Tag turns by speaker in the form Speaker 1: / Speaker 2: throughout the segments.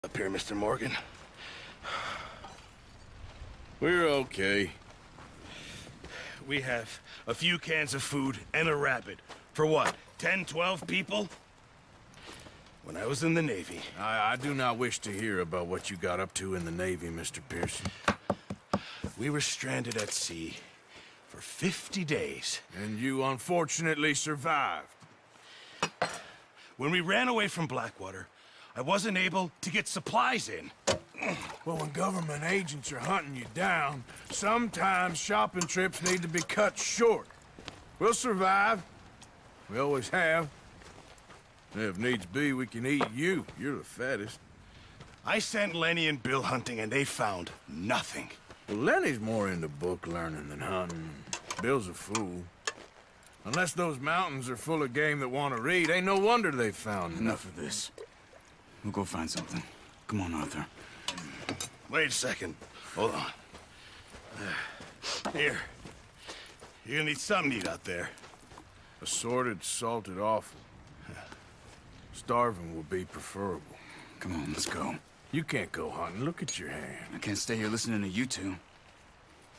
Speaker 1: Up here, Mr. Morgan.
Speaker 2: We're okay.
Speaker 1: We have a few cans of food and a rabbit. For what, 10, 12 people? When I was in the Navy...
Speaker 2: I do not wish to hear about what you got up to in the Navy, Mr. Pearson.
Speaker 1: We were stranded at sea for 50 days.
Speaker 2: And you unfortunately survived.
Speaker 1: When we ran away from Blackwater, I wasn't able to get supplies in.
Speaker 2: Well, when government agents are hunting you down, sometimes shopping trips need to be cut short. We'll survive. We always have. If needs be, we can eat you. You're the fattest.
Speaker 1: I sent Lenny and Bill hunting, and they found nothing.
Speaker 2: Well, Lenny's more into book learning than hunting. Bill's a fool. Unless those mountains are full of game that want to read, ain't no wonder they found
Speaker 3: Enough of this. We'll go find something. Come on, Arthur.
Speaker 1: Wait a second. Hold on. Here. You're gonna need something to eat out there.
Speaker 2: Assorted, salted offal. Starving will be preferable.
Speaker 3: Come on, let's go.
Speaker 2: You can't go hunting. Look at your hand.
Speaker 3: I can't stay here listening to you two.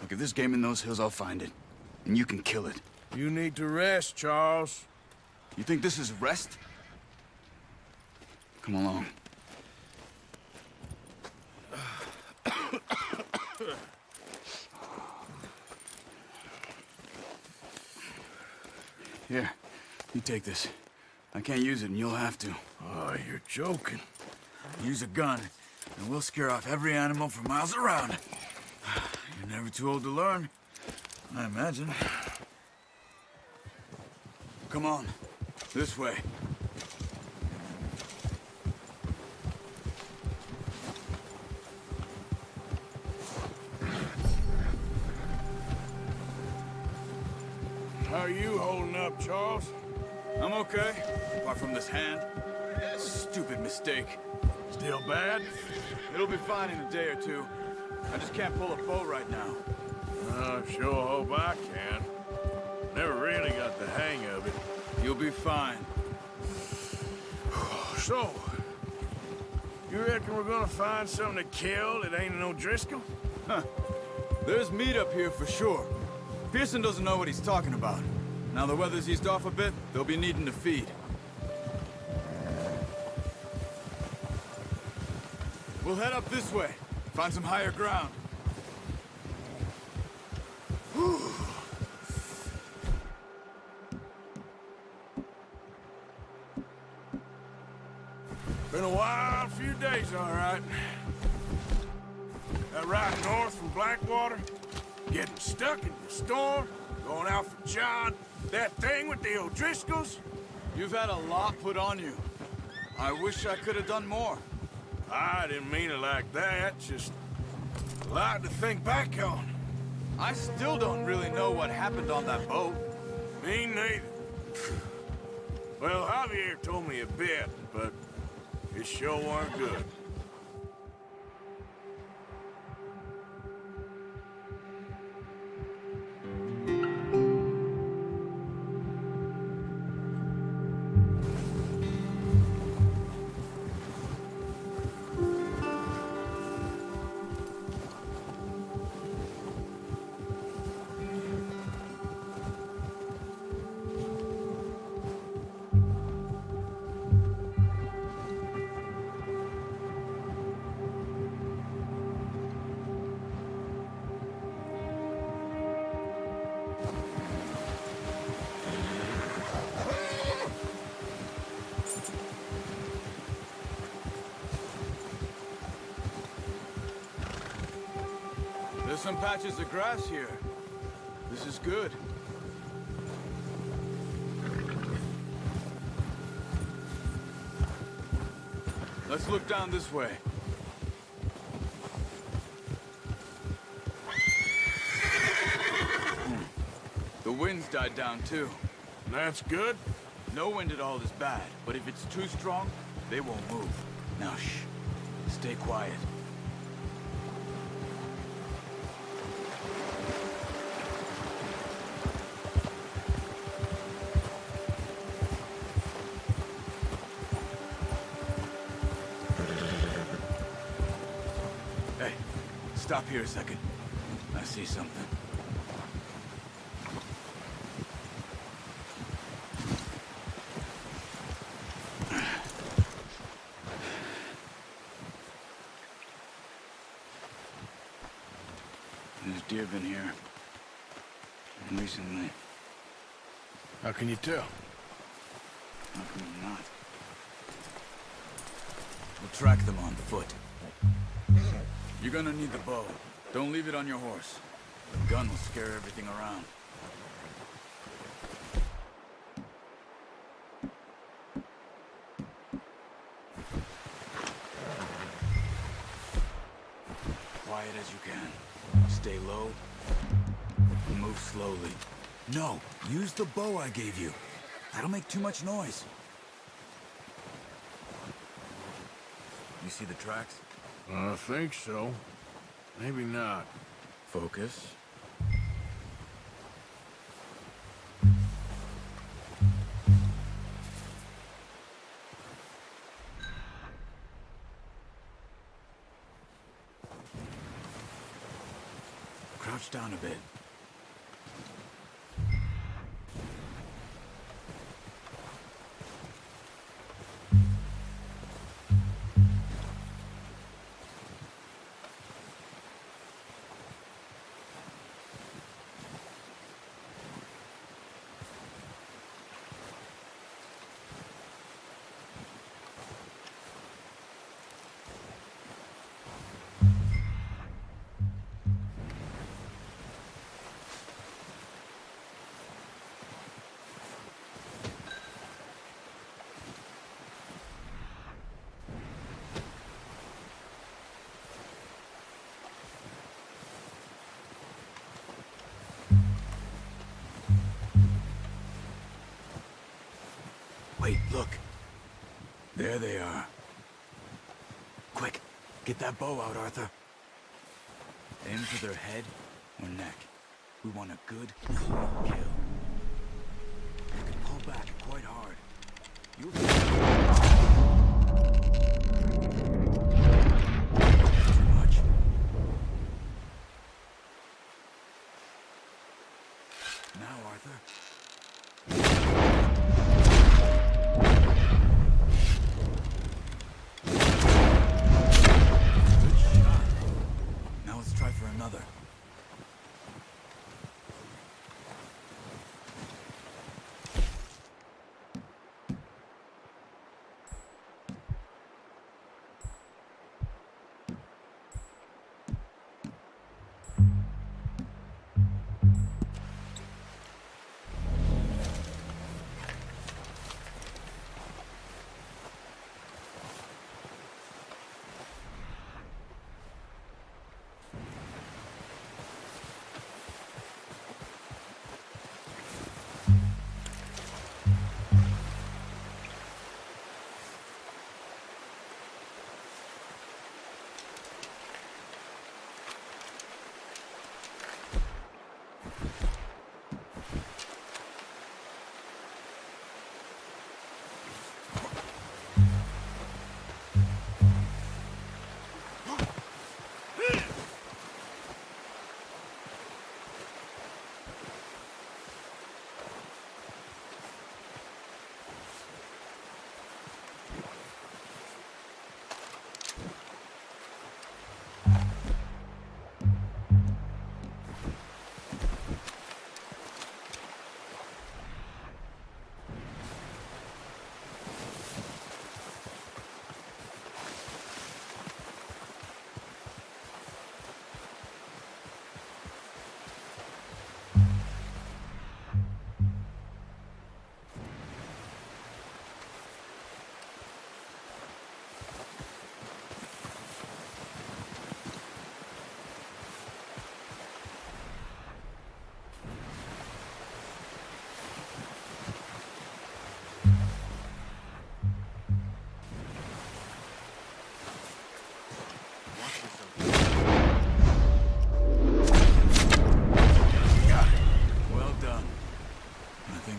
Speaker 3: Look, if there's game in those hills, I'll find it. And you can kill it.
Speaker 2: You need to rest, Charles.
Speaker 3: You think this is rest? Come along. Here, you take this. I can't use it, and you'll have to.
Speaker 2: Oh, you're joking.
Speaker 3: Use a gun, and we'll scare off every animal for miles around. You're never too old to learn, I imagine. Come on, this way.
Speaker 2: How are you holding up, Charles?
Speaker 3: I'm okay, apart from this hand. Stupid mistake.
Speaker 2: Still bad?
Speaker 3: It'll be fine in a day or two. I just can't pull a bow right now.
Speaker 2: I sure hope I can. Never really got the hang of it.
Speaker 3: You'll be fine.
Speaker 2: So, you reckon we're gonna find something to kill that ain't no Driscoll?
Speaker 3: Huh. There's meat up here for sure. Pearson doesn't know what he's talking about. Now the weather's eased off a bit, they'll be needing to feed. We'll head up this way. Find some higher ground.
Speaker 2: Been a wild few days, all right. That ride north from Blackwater, getting stuck in the storm, going out for John, that thing with the O'Driscolls.
Speaker 3: You've had a lot put on you. I wish I could have done more.
Speaker 2: I didn't mean it like that, just a lot to think back on.
Speaker 3: I still don't really know what happened on that boat.
Speaker 2: Me neither. Well, Javier told me a bit, but it sure weren't good.
Speaker 3: There's some patches of grass here. This is good. Let's look down this way. The wind's died down too.
Speaker 2: That's good.
Speaker 3: No wind at all is bad, but if it's too strong, they won't move. Now shh. Stay quiet. Stop here a second. I see something. There's deer been here. Recently.
Speaker 2: How can you tell?
Speaker 3: How come not? We'll track them on foot. You're gonna need the bow. Don't leave it on your horse. The gun will scare everything around. Quiet as you can. Stay low. Move slowly. No, use the bow I gave you. That'll make too much noise. You see the tracks?
Speaker 2: I think so. Maybe not.
Speaker 3: Focus. Crouch down a bit. Wait, look. There they are. Quick, get that bow out, Arthur. Aim for their head or neck. We want a good, clean kill. You can pull back quite hard. You'll too much. Now, Arthur. Another.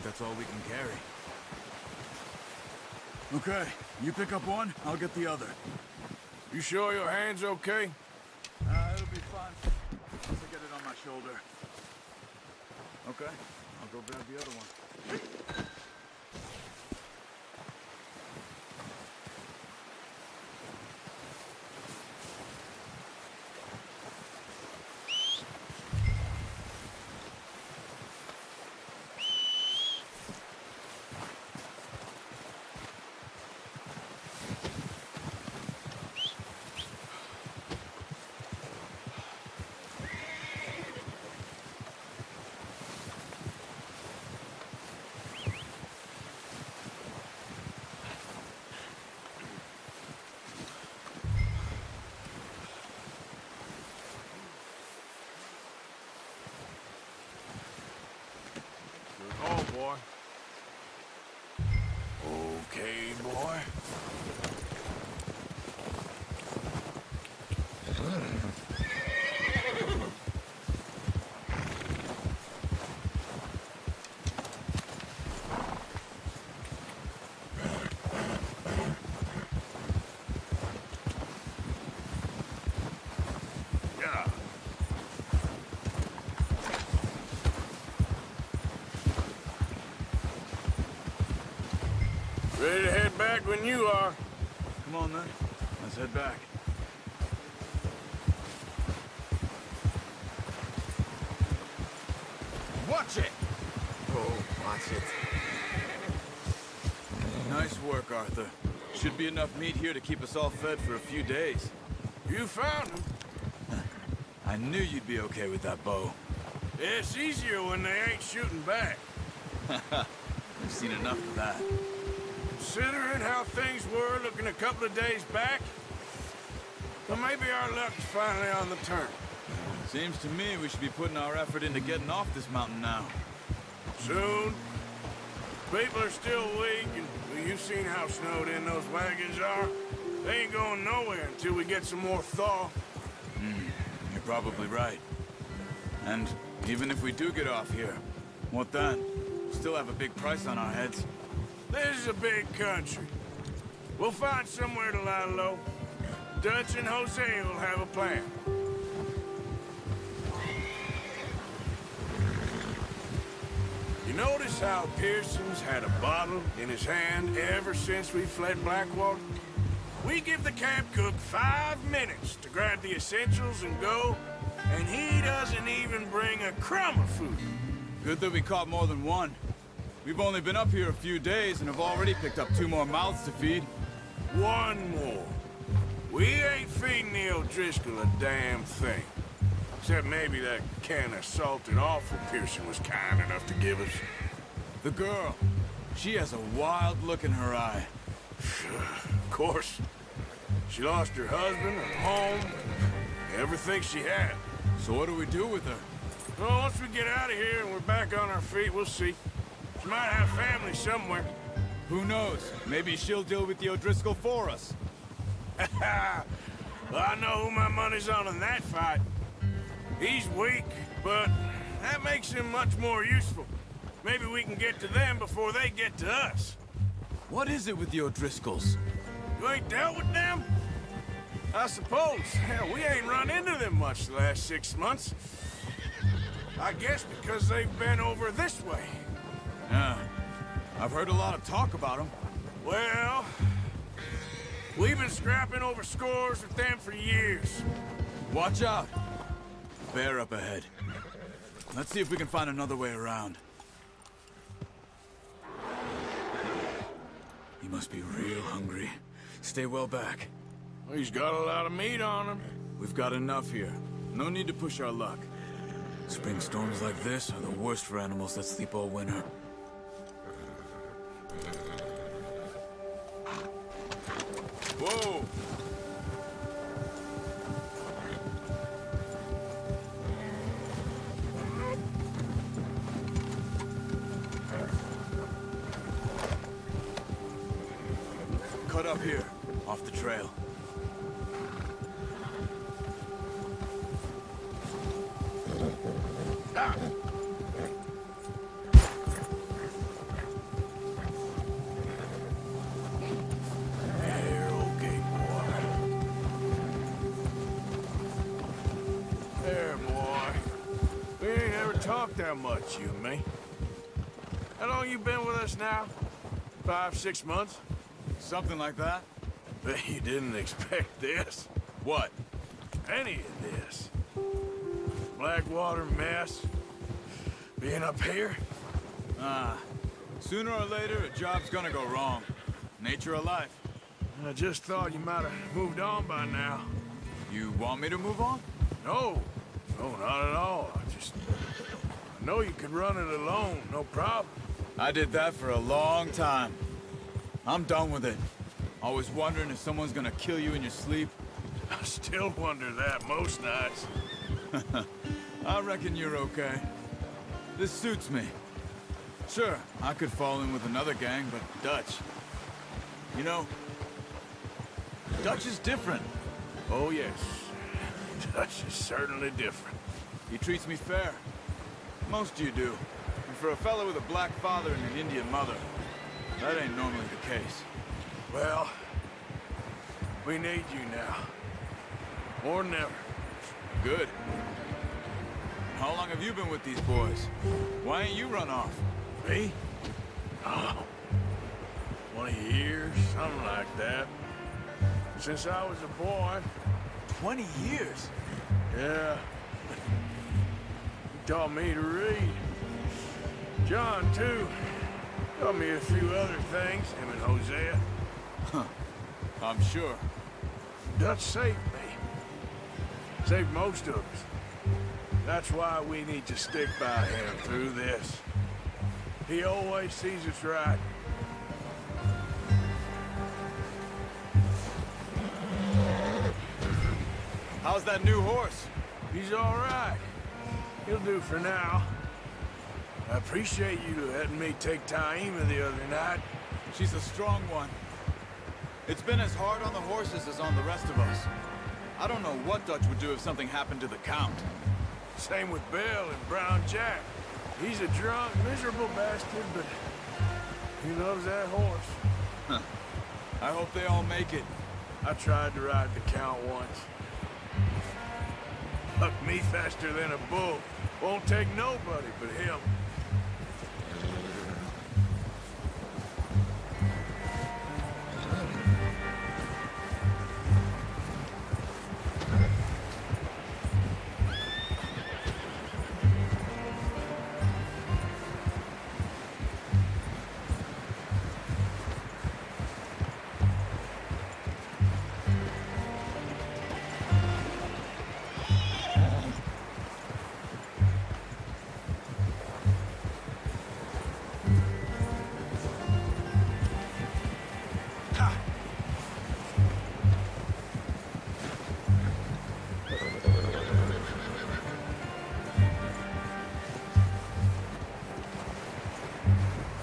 Speaker 3: That's all we can carry. Okay, you pick up one, I'll get the other.
Speaker 2: You sure your hand's okay?
Speaker 3: It'll be fine. shoulder. Okay, I'll go grab the other one.
Speaker 2: Oh, boy. Okay, boy. Yeah. Ready to head back when you are.
Speaker 3: Come on then, let's head back.
Speaker 2: Watch it!
Speaker 4: Oh, watch it.
Speaker 3: Nice work, Arthur. Should be enough meat here to keep us all fed for a few days.
Speaker 2: You found him.
Speaker 3: I knew you'd be okay with that bow.
Speaker 2: It's easier when they ain't shooting back.
Speaker 3: We've seen enough of that.
Speaker 2: Considering how things were looking a couple of days back, well, maybe our luck's finally on the turn.
Speaker 3: Seems to me we should be putting our effort into getting off this mountain now.
Speaker 2: Soon. People are still weak, and well, you've seen how snowed in those wagons are. They ain't going nowhere until we get some more thaw.
Speaker 3: You're probably right. And even if we do get off here, what then? We still have a big price on our heads.
Speaker 2: This is a big country. We'll find somewhere to lie low. Dutch and Jose will have a plan. You notice how Pearson's had a bottle in his hand ever since we fled Blackwater? We give the camp cook 5 minutes to grab the essentials and go, and he doesn't even bring a crumb of food.
Speaker 3: Good that we caught more than one. We've only been up here a few days and have already picked up 2 more mouths to feed.
Speaker 2: One more. We ain't feeding the O'Driscoll a damn thing. Except maybe that can of salted offal Pearson was kind enough to give us.
Speaker 3: The girl, she has a wild look in her eye.
Speaker 2: Of course. She lost her husband, her home, everything she had.
Speaker 3: So what do we do with her?
Speaker 2: Well, once we get out of here and we're back on our feet, we'll see. She might have family somewhere.
Speaker 3: Who knows? Maybe she'll deal with the O'Driscoll for us.
Speaker 2: Well, I know who my money's on in that fight. He's weak, but that makes him much more useful. Maybe we can get to them before they get to us.
Speaker 3: What is it with the O'Driscolls?
Speaker 2: You ain't dealt with them? I suppose. Hell, we ain't run into them much the last 6 months. I guess because they've been over this way.
Speaker 3: Yeah, I've heard a lot of talk about them.
Speaker 2: Well, we've been scrapping over scores with them for years.
Speaker 3: Watch out. Bear up ahead. Let's see if we can find another way around. He must be real hungry. Stay well back.
Speaker 2: Well, he's got a lot of meat on him.
Speaker 3: We've got enough here. No need to push our luck. Spring storms like this are the worst for animals that sleep all winter.
Speaker 2: Whoa!
Speaker 3: Cut up here, off the trail.
Speaker 2: Ah! There, okay, boy. There, boy. talk that much, you and me. How long you been with us now? 5, 6 months?
Speaker 3: Something like that?
Speaker 2: Bet you didn't expect this.
Speaker 3: What?
Speaker 2: Any of this. Blackwater mess. Being up here?
Speaker 3: Sooner or later, a job's gonna go wrong. Nature of life.
Speaker 2: I just thought you might have moved on by now.
Speaker 3: You want me to move on?
Speaker 2: No. No, not at all. I know you could run it alone, no problem.
Speaker 3: I did that for a long time. I'm done with it. Always wondering if someone's gonna kill you in your sleep.
Speaker 2: I still wonder that most nights.
Speaker 3: I reckon you're okay. This suits me. Sure, I could fall in with another gang, but Dutch... You know, Dutch is different.
Speaker 2: Oh, yes. Dutch is certainly different.
Speaker 3: He treats me fair. Most of you do. And for a fellow with a black father and an Indian mother, that ain't normally the case.
Speaker 2: Well, we need you now. More than ever.
Speaker 3: Good. How long have you been with these boys? Why ain't you run off?
Speaker 2: Me? Oh, 20 years, something like that. Since I was a boy.
Speaker 3: 20 years?
Speaker 2: Yeah. He taught me to read. John, too. Taught me a few other things, him and Hosea.
Speaker 3: I'm sure.
Speaker 2: Dutch saved me. Saved most of us. That's why we need to stick by him through this. He always sees us right.
Speaker 3: How's that new horse?
Speaker 2: He's all right. He'll do for now. I appreciate you letting me take Taima the other night.
Speaker 3: She's a strong one. It's been as hard on the horses as on the rest of us. I don't know what Dutch would do if something happened to the Count.
Speaker 2: Same with Bill and Brown Jack. He's a drunk, miserable bastard, but he loves that horse.
Speaker 3: I hope they all make it.
Speaker 2: I tried to ride the Count once. Bucked me faster than a bull. Won't take nobody but him.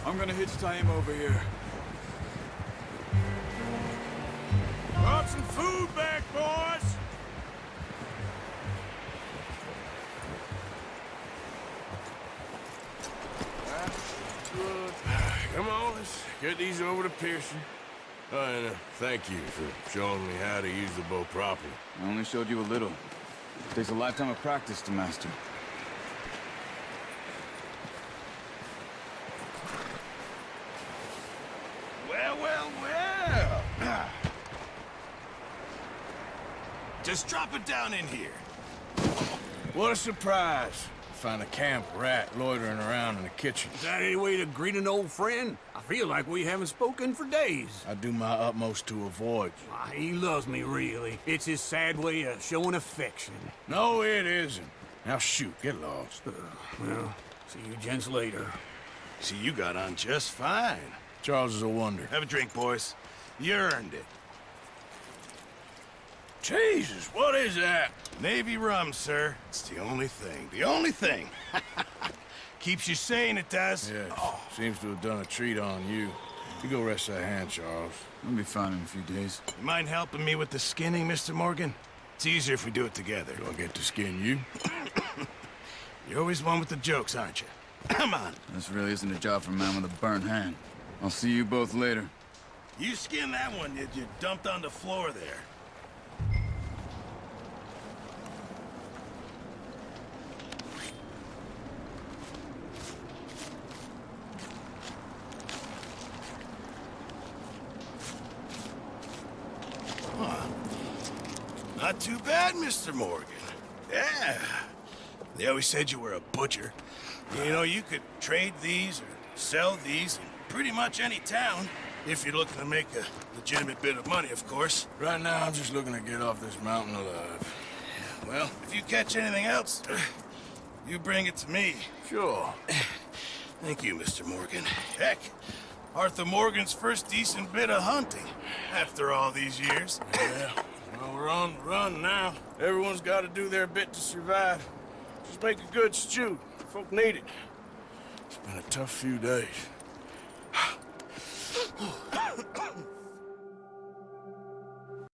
Speaker 3: I'm gonna hitch Taima over here.
Speaker 2: Brought some food back, boys! That's good. Come on, let's get these over to Pearson. Oh, and thank you for showing me how to use the bow properly.
Speaker 3: I only showed you a little. Takes a lifetime of practice to master.
Speaker 1: Well. Just drop it down in here.
Speaker 2: What a surprise. Find a camp rat loitering around in the kitchen.
Speaker 5: Is that any way to greet an old friend? I feel like we haven't spoken for days.
Speaker 2: I do my utmost to avoid you.
Speaker 5: Ah, he loves me, really. It's his sad way of showing affection.
Speaker 2: No, it isn't. Now shoot, get lost.
Speaker 5: Well, see you gents later.
Speaker 1: See, you got on just fine.
Speaker 2: Charles is a wonder.
Speaker 1: Have a drink, boys. You earned it.
Speaker 2: Jesus, what is that?
Speaker 1: Navy rum, sir. It's the only thing. The only thing. Keeps you sane, it does.
Speaker 2: Yes, seems to have done a treat on you. You go rest that hand, Charles.
Speaker 3: I'll be fine in a few days.
Speaker 1: You mind helping me with the skinning, Mr. Morgan? It's easier if we do it together.
Speaker 2: Do I get to skin you?
Speaker 1: You're always one with the jokes, aren't you? Come on.
Speaker 3: This really isn't a job for a man with a burnt hand. I'll see you both later.
Speaker 1: You skinned that one you dumped on the floor there. Not too bad, Mr. Morgan. Yeah. They always said you were a butcher. You know, you could trade these or sell these in pretty much any town, if you're looking to make a legitimate bit of money, of course.
Speaker 2: Right now, I'm just looking to get off this mountain alive.
Speaker 1: Well, if you catch anything else, you bring it to me.
Speaker 2: Sure.
Speaker 1: Thank you, Mr. Morgan. Heck, Arthur Morgan's first decent bit of hunting after all these years.
Speaker 2: Yeah. Well, we're on the run now. Everyone's got to do their bit to survive. Just make a good stew. Folk need it. It's been a tough few days.